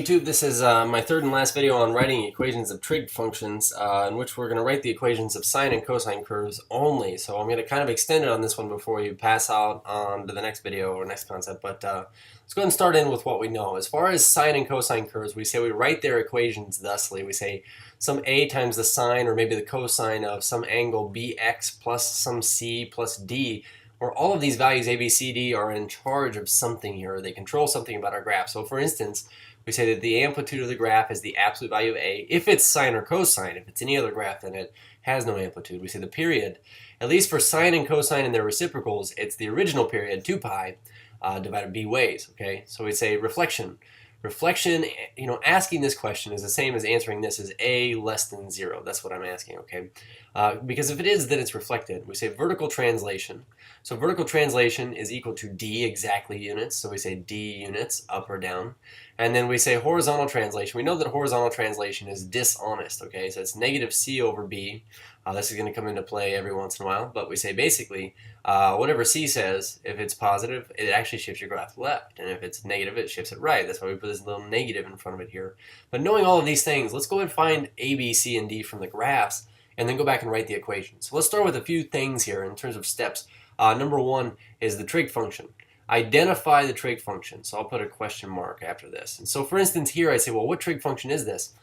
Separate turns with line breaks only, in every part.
YouTube, this is my third and last video on writing equations of trig functions, in which we're going to write the equations of sine and cosine curves only. So I'm going to kind of extend it on this one before we pass out on to the next video or next concept. But let's go ahead and start in with what we know. As far as sine and cosine curves, we say we write their equations thusly. We say some a times the sine or maybe the cosine of some angle bx plus some c plus d, where all of these values a, b, c, d are in charge of something here. They control something about our graph. So for instance, we say that the amplitude of the graph is the absolute value of a if it's sine or cosine. If it's any other graph, then it has no amplitude. We say the period, at least for sine and cosine and their reciprocals, it's the original period, 2 pi, divided b ways. Okay, so we say reflection. Reflection, asking this question is the same as answering this as a less than 0. That's what I'm asking, okay? Because if it is, then it's reflected. We say vertical translation. So vertical translation is equal to d exactly units. So we say d units, up or down. And then we say horizontal translation. We know that horizontal translation is dishonest, okay? So it's negative c over b. This is going to come into play every once in a while. But we say basically, whatever c says, if it's positive, it actually shifts your graph left. And if it's negative, it shifts it right. That's why we put this little negative in front of it here. But knowing all of these things, let's go ahead and find a, b, c, and d from the graphs, and then go back and write the equation. So let's start with a few things here in terms of steps. Number one is the trig function. Identify the trig function. So I'll put a question mark after this. And so for instance here I say, well, what trig function is this?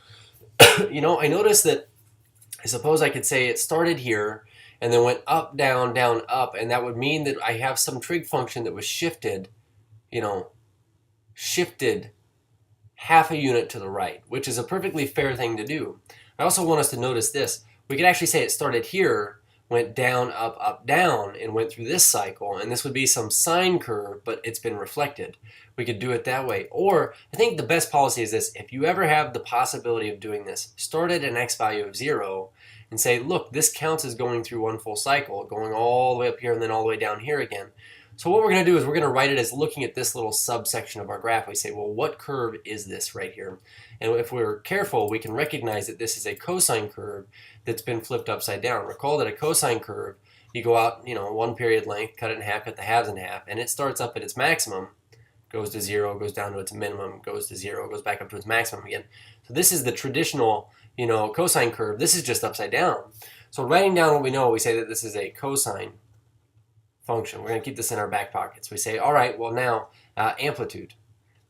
I noticed that I suppose I could say it started here and then went up, down, down, up, and that would mean that I have some trig function that was shifted, shifted half a unit to the right, which is a perfectly fair thing to do. I also want us to notice this. We could actually say it started here, went down, up, down, and went through this cycle, and this would be some sine curve, but it's been reflected. We could do it that way. Or I think the best policy is this. If you ever have the possibility of doing this, start at an x value of 0 and say, look, this counts as going through one full cycle, going all the way up here and then all the way down here again. So what we're going to do is we're going to write it as looking at this little subsection of our graph. We say, well, what curve is this right here? And if we're careful, we can recognize that this is a cosine curve that's been flipped upside down. Recall that a cosine curve, you go out, one period length, cut it in half, cut the halves in half, and it starts up at its maximum, goes to 0, goes down to its minimum, goes to 0, goes back up to its maximum again. So this is the traditional, cosine curve. This is just upside down. So writing down what we know, we say that this is a cosine function. We're going to keep this in our back pockets. We say, all right, well now, amplitude.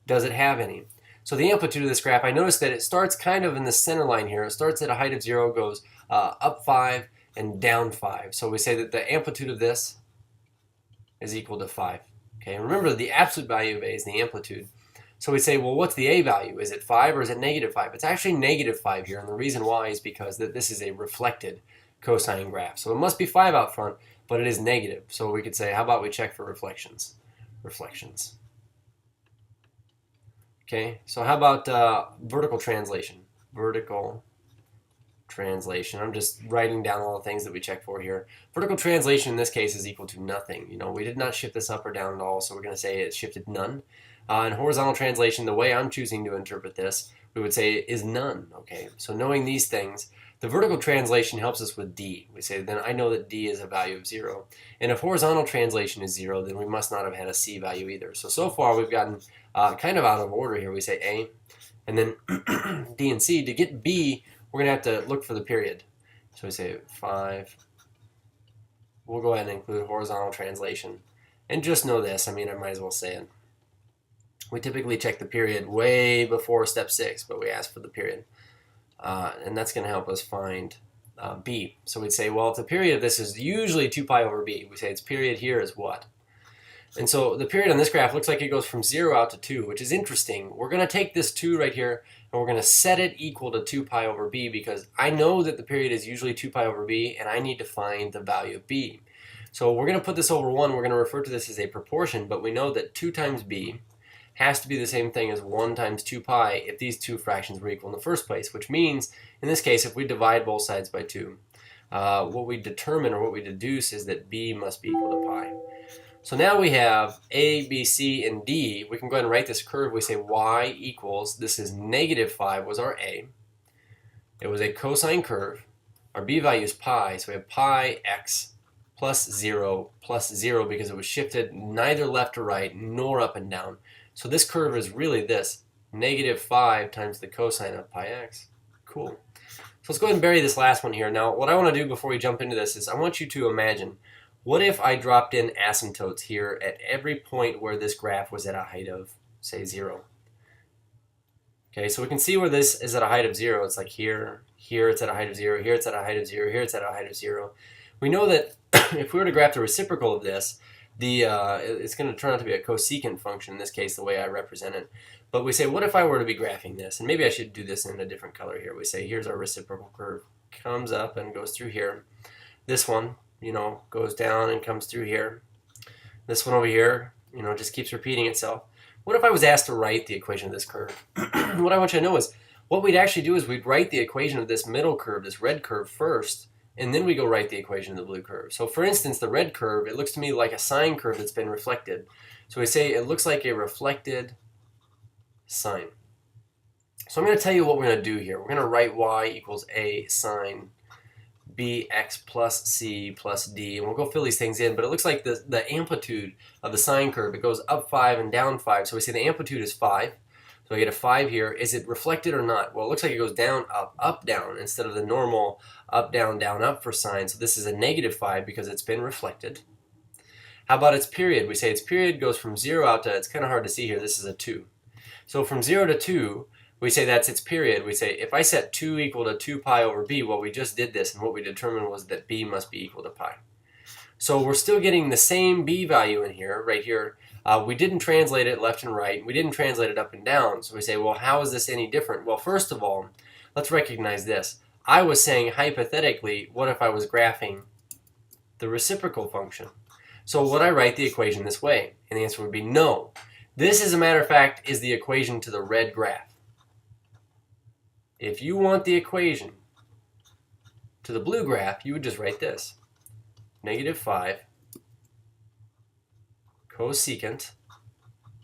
Does it have any? So the amplitude of this graph, I noticed that it starts kind of in the center line here. It starts at a height of 0, goes up 5 and down 5. So we say that the amplitude of this is equal to 5. Okay, and remember the absolute value of a is the amplitude. So we say, well, what's the a value? Is it 5 or is it negative 5? It's actually negative 5 here, and the reason why is because this is a reflected cosine graph. So it must be 5 out front, but it is negative. So we could say, how about we check for reflections? Reflections. Okay, so how about vertical translation? Vertical translation. I'm just writing down all the things that we check for here. Vertical translation in this case is equal to nothing. We did not shift this up or down at all, so we're going to say it shifted none. And horizontal translation, the way I'm choosing to interpret this, we would say is none. Okay, so knowing these things, the vertical translation helps us with d. We say then I know that d is a value of 0. And if horizontal translation is 0, then we must not have had a c value either. So far we've gotten kind of out of order here. We say a, and then d and c. To get b, we're going to have to look for the period. So we say 5. We'll go ahead and include horizontal translation. And just know this, I might as well say it. We typically check the period way before step 6, but we ask for the period. And that's going to help us find b. So we'd say, well, if the period of this is usually 2 pi over b, we say its period here is what? And so the period on this graph looks like it goes from 0 out to 2, which is interesting. We're going to take this 2 right here, and we're going to set it equal to 2 pi over b, because I know that the period is usually 2 pi over b, and I need to find the value of b. So we're going to put this over 1. We're going to refer to this as a proportion, but we know that 2 times b has to be the same thing as 1 times 2 pi if these two fractions were equal in the first place, which means, in this case, if we divide both sides by 2, what we determine or what we deduce is that b must be equal to pi. So now we have a, b, c, and d. We can go ahead and write this curve. We say y equals, this is negative 5 was our a. It was a cosine curve. Our b value is pi, so we have pi x plus 0 because it was shifted neither left or right nor up and down. So this curve is really this, negative 5 times the cosine of pi x. Cool. So let's go ahead and bury this last one here. Now, what I want to do before we jump into this is I want you to imagine, what if I dropped in asymptotes here at every point where this graph was at a height of, say, 0? Okay, so we can see where this is at a height of 0. It's like here, here it's at a height of 0, here it's at a height of 0, here it's at a height of 0. We know that if we were to graph the reciprocal of this, it's going to turn out to be a cosecant function, in this case, the way I represent it. But we say, what if I were to be graphing this? And maybe I should do this in a different color here. We say, here's our reciprocal curve. Comes up and goes through here. This one, goes down and comes through here. This one over here, just keeps repeating itself. What if I was asked to write the equation of this curve? What I want you to know is, what we'd actually do is we'd write the equation of this middle curve, this red curve first, and then we go write the equation of the blue curve. So for instance, the red curve, it looks to me like a sine curve that's been reflected. So we say it looks like a reflected sine. So I'm going to tell you what we're going to do here. We're going to write y equals a sine bx plus c plus d, and we'll go fill these things in, but it looks like the amplitude of the sine curve, it goes up 5 and down 5. So we say the amplitude is 5. So I get a 5 here. Is it reflected or not? Well, it looks like it goes down, up, down, instead of the normal up, down, up for sine. So this is a negative 5 because it's been reflected. How about its period? We say its period goes from 0 out to, it's kind of hard to see here, this is a 2. So from 0 to 2, we say that's its period. We say if I set 2 equal to 2 pi over b, well, we just did this, and what we determined was that b must be equal to pi. So we're still getting the same b value in here, right here. We didn't translate it left and right. We didn't translate it up and down. So we say, well, how is this any different? Well, first of all, let's recognize this. I was saying, hypothetically, what if I was graphing the reciprocal function? So would I write the equation this way? And the answer would be no. This, as a matter of fact, is the equation to the red graph. If you want the equation to the blue graph, you would just write this. Negative 5 cosecant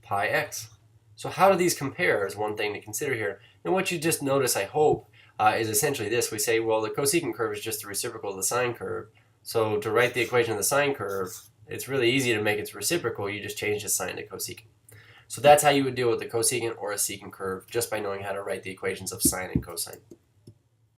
pi x. So how do these compare is one thing to consider here. And what you just notice, I hope, is essentially this. We say, well, the cosecant curve is just the reciprocal of the sine curve. So to write the equation of the sine curve, it's really easy to make its reciprocal. You just change the sine to cosecant. So that's how you would deal with the cosecant or a secant curve, just by knowing how to write the equations of sine and cosine.